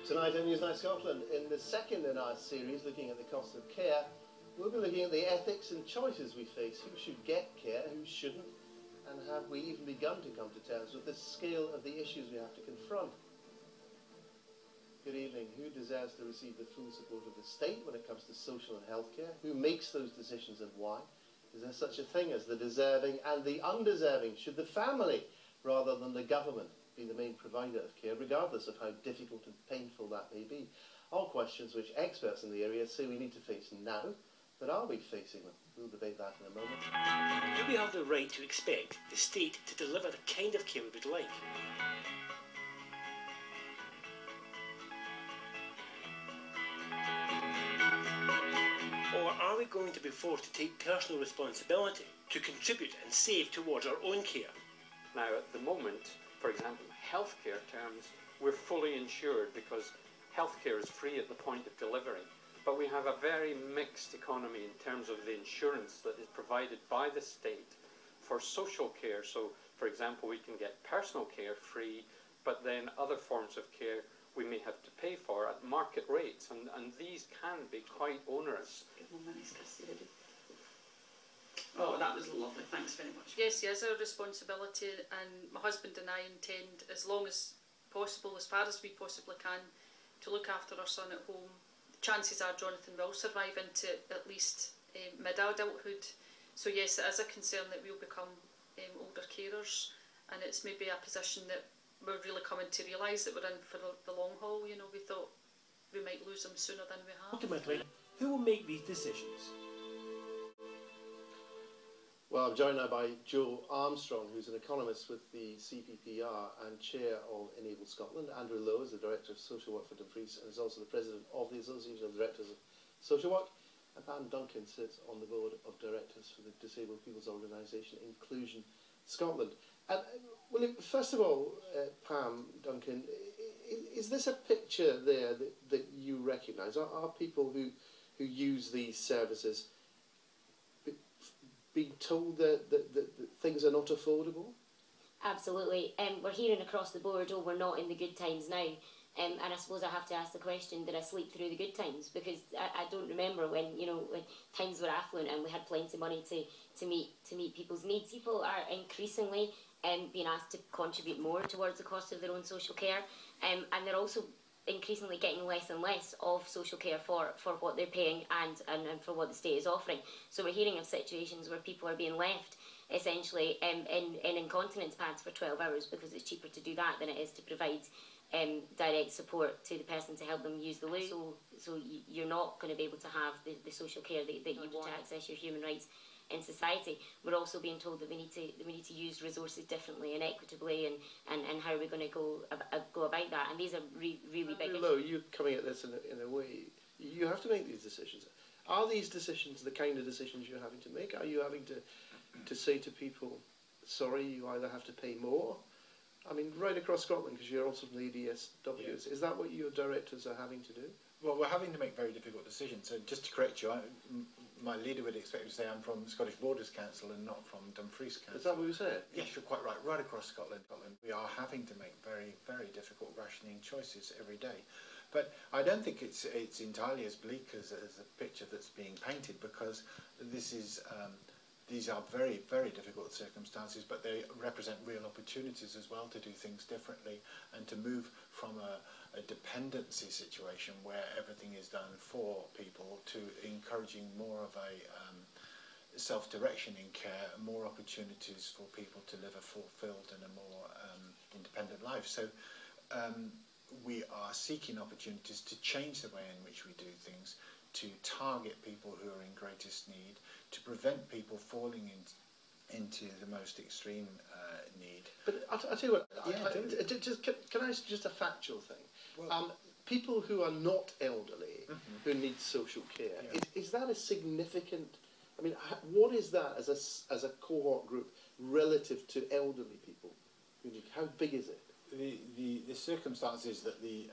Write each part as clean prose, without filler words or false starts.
Tonight on Newsnight Scotland, in the second in our series looking at the cost of care, we'll be looking at the ethics and choices we face. Who should get care, who shouldn't, and have we even begun to come to terms with the scale of the issues we have to confront? Good evening. Who deserves to receive the full support of the state when it comes to social and health care? Who makes those decisions and why? Is there such a thing as the deserving and the undeserving? Should the family, rather than the government, be the main provider of care, regardless of how difficult and painful that may be? All questions which experts in the area say we need to face now, but are we facing them? We'll debate that in a moment. Do we have the right to expect the state to deliver the kind of care we would like? Or are we going to be forced to take personal responsibility to contribute and save towards our own care? Now, at the moment, for example, healthcare terms, we're fully insured because healthcare is free at the point of delivery. But we have a very mixed economy in terms of the insurance that is provided by the state for social care. So, for example, we can get personal care free, but then other forms of care we may have to pay for at market rates, and these can be quite onerous. Oh, that was lovely, thanks very much. Yes, it is our responsibility, and my husband and I intend, as long as possible, as far as we possibly can, to look after our son at home. The chances are Jonathan will survive into at least mid-adulthood. So yes, it is a concern that we'll become older carers, and it's maybe a position that we're really coming to realise that we're in for the long haul. You know, we thought we might lose him sooner than we have. Ultimately, who will make these decisions? Well, I'm joined now by Joe Armstrong, who's an economist with the CPPR and chair of Enable Scotland. Andrew Lowe is the director of social work for Dumfries and is also the president of the Association of Directors of Social Work. And Pam Duncan sits on the board of directors for the Disabled People's Organisation Inclusion Scotland. And well, first of all, Pam Duncan, is this a picture there that you recognise? Are people who use these services being told that things are not affordable? Absolutely. We're hearing across the board, oh, we're not in the good times now. And I suppose I have to ask the question, did I sleep through the good times? Because I don't remember when times were affluent and we had plenty of money to meet people's needs. People are increasingly being asked to contribute more towards the cost of their own social care, and they're also increasingly getting less and less of social care for what they're paying and for what the state is offering. So we're hearing of situations where people are being left essentially in incontinence pads for 12 hours because it's cheaper to do that than it is to provide direct support to the person to help them use the loo. So you're not going to be able to have the social care that you want to access your human rights in society. We're also being told that we need to use resources differently and equitably, and how are we going to go about that? And these are really big issues. Low, you're coming at this in a way. You have to make these decisions. Are these decisions the kind of decisions you're having to make? Are you having to say to people, sorry, you either have to pay more? I mean, right across Scotland, because you're also from the EDSWs, yeah. Is that what your directors are having to do? Well, we're having to make very difficult decisions. So just to correct you, my leader would expect me to say I'm from Scottish Borders Council and not from Dumfries Council. Is that what you said? Yes, you're quite right. Right across Scotland, we are having to make very, very difficult rationing choices every day. But I don't think it's entirely as bleak as a picture that's being painted, because this is these are very, very difficult circumstances, but they represent real opportunities as well to do things differently and to move from a dependency situation where everything is done for people to encouraging more of a self-direction in care, more opportunities for people to live a fulfilled and a more independent life. So we are seeking opportunities to change the way in which we do things, to target people who are in greatest need, to prevent people falling into the most extreme need. But I'll tell you what, can I ask just a factual thing? Well, people who are not elderly, who need social care, is that a significant, I mean, what is that as a cohort group relative to elderly people? How big is it? The circumstance is that the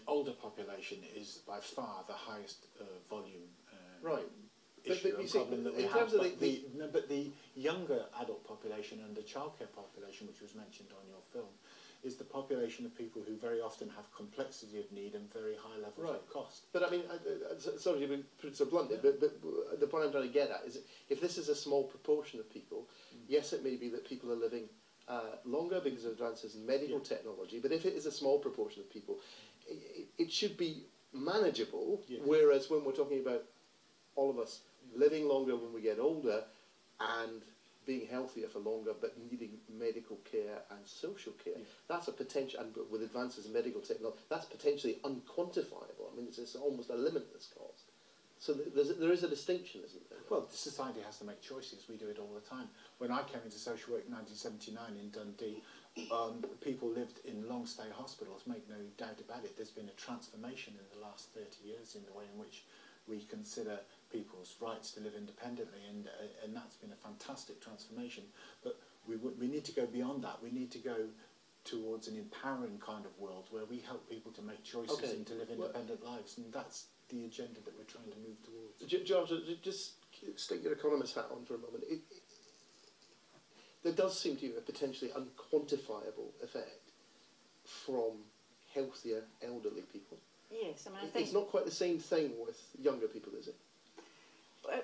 older population is by far the highest volume issue and problem that we have. But the younger adult population and the childcare population, which was mentioned on your film, is the population of people who very often have complexity of need and very high levels of cost. But I mean, sorry to be put so bluntly, but the point I'm trying to get at is if this is a small proportion of people, yes, it may be that people are living longer because of advances in medical technology, but if it is a small proportion of people, it should be manageable, whereas when we're talking about all of us living longer when we get older and being healthier for longer but needing medical care and social care, that's a potential, and with advances in medical technology, that's potentially unquantifiable. I mean, it's almost a limitless cost. So there is a distinction, isn't there? Well, the society has to make choices. We do it all the time. When I came into social work in 1979 in Dundee, people lived in long-stay hospitals, make no doubt about it. There's been a transformation in the last 30 years in the way in which we consider people's rights to live independently, and that's been a fantastic transformation. But we need to go beyond that. We need to go towards an empowering kind of world where we help people to make choices and to live independent lives, and that's the agenda that we're trying to move towards. George, just stick your economist hat on for a moment. There does seem to be a potentially unquantifiable effect from healthier elderly people. Yes, I mean, I think it's not quite the same thing with younger people, is it?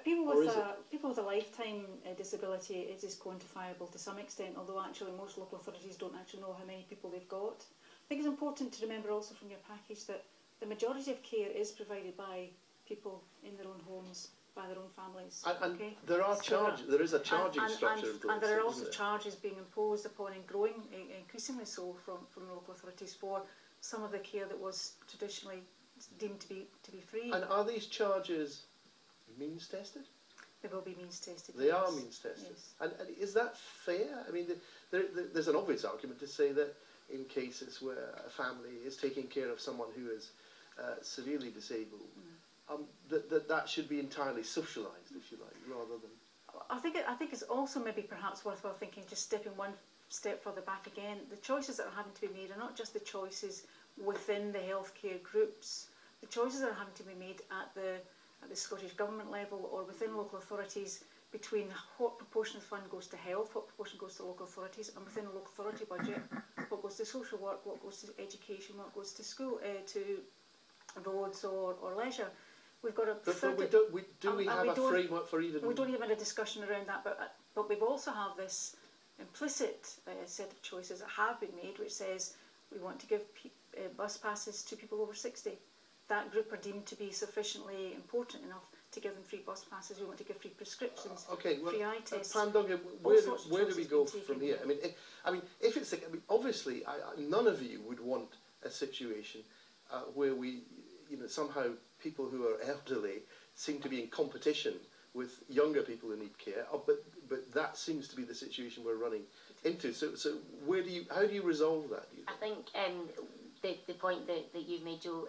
People with a lifetime disability, it is quantifiable to some extent, although actually most local authorities don't actually know how many people they've got. I think it's important to remember also from your package that the majority of care is provided by people in their own homes, by their own families. And there are charges. There is a charging structure in place. And there are also charges being imposed upon and growing increasingly so from local authorities for some of the care that was traditionally deemed to be free. And are these charges means tested? They will be means tested. They are means tested. Yes. And is that fair? I mean, there's an obvious argument to say that in cases where a family is taking care of someone who is severely disabled, that should be entirely socialised, if you like, rather than. I think it's also maybe perhaps worthwhile thinking, just stepping one step further back again. The choices that are having to be made are not just the choices within the healthcare groups. The choices that are having to be made at the Scottish Government level or within local authorities between what proportion of the fund goes to health, what proportion goes to local authorities, and within the local authority budget, what goes to social work, what goes to education, what goes to school, to roads or leisure. We've got a. We have a framework for even. We don't even have a discussion around that, but we've also have this implicit set of choices that have been made, which says we want to give bus passes to people over 60. That group are deemed to be sufficiently important enough to give them free bus passes. We want to give free prescriptions, free eye tests. Duncan, where do we go from here? I mean, if it's obviously, none of you would want a situation where we, somehow people who are elderly seem to be in competition with younger people who need care. But that seems to be the situation we're running into. So how do you resolve that? Do you think? I think the point that you've made, Joe,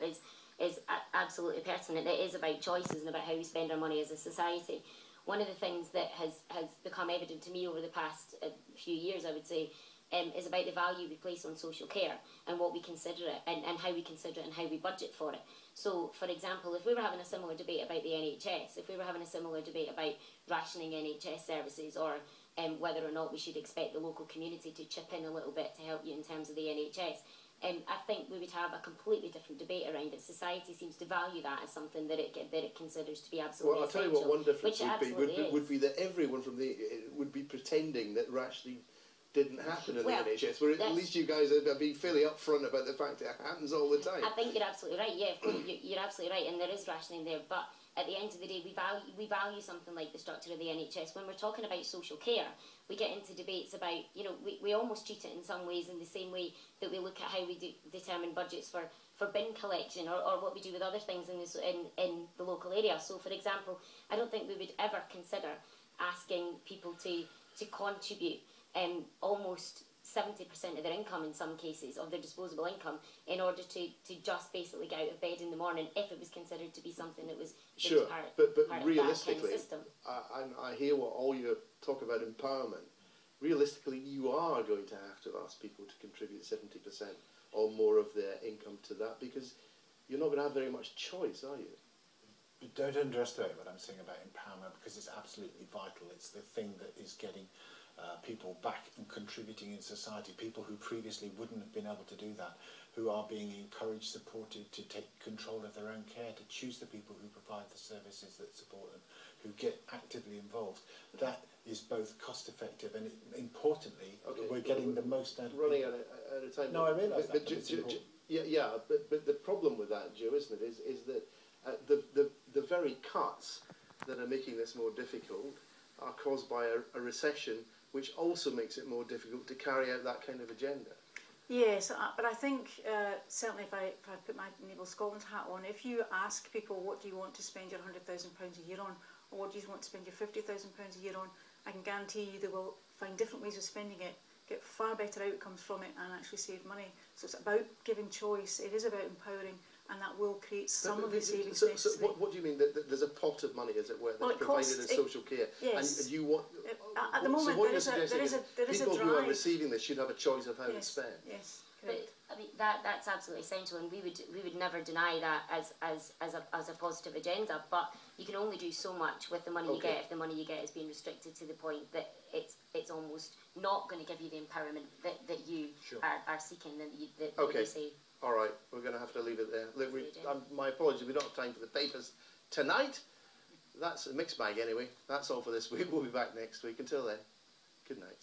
is absolutely pertinent. It is about choices and about how we spend our money as a society. One of the things that has become evident to me over the past few years, I would say, is about the value we place on social care and what we consider it and how we consider it and how we budget for it. So, for example, if we were having a similar debate about the NHS, if we were having a similar debate about rationing NHS services or whether or not we should expect the local community to chip in a little bit to help you in terms of the NHS, I think we would have a completely different debate around it. Society seems to value that as something that it considers to be absolutely essential. Well, I'll tell you what one difference would be that everyone from would be pretending that rationing didn't happen in the NHS, where at least you guys are being fairly upfront about the fact that it happens all the time. I think you're absolutely right. Yeah, of course, you're absolutely right, and there is rationing there. But at the end of the day, we value something like the structure of the NHS. When we're talking about social care, we get into debates about, we almost treat it in some ways in the same way that we look at how we determine budgets for bin collection or what we do with other things in the local area. So, for example, I don't think we would ever consider asking people to contribute almost 70% of their income in some cases, of their disposable income, in order to just basically get out of bed in the morning if it was considered to be something that was part but of that kind realistically, of system. I hear what all you talk about empowerment. Realistically, you are going to have to ask people to contribute 70% or more of their income to that, because you're not going to have very much choice, are you? But don't underestimate what I'm saying about empowerment, because it's absolutely vital. It's the thing that is getting people back and contributing in society, people who previously wouldn't have been able to do that, who are being encouraged, supported to take control of their own care, to choose the people who provide the services that support them, who get actively involved. That is both cost effective and importantly, we're getting the most out of running people. out of time. No, I realise that, but but it's important. but the problem with that, Joe, isn't it, is that the very cuts that are making this more difficult are caused by a recession, which also makes it more difficult to carry out that kind of agenda. Yes, but I think certainly if I put my Enable Scotland hat on, if you ask people what do you want to spend your £100,000 a year on, or what do you want to spend your £50,000 a year on, I can guarantee you they will find different ways of spending it, get far better outcomes from it, and actually save money. So it's about giving choice, it is about empowering, and that will create some of the savings necessary. So what do you mean? That there's a pot of money, as it were, that's provided as social care? Yes. And you want... At the moment, there is a drive. People who are receiving this should have a choice of how it's spent. Yes, but I mean that's absolutely essential, and we would never deny that as a positive agenda. But you can only do so much with the money you get if the money you get is being restricted to the point that it's almost not going to give you the empowerment that you are seeking, that you say. All right, we're going to have to leave it there. Look, my apologies, we don't have time for the papers tonight. That's a mixed bag anyway. That's all for this week. We'll be back next week. Until then, good night.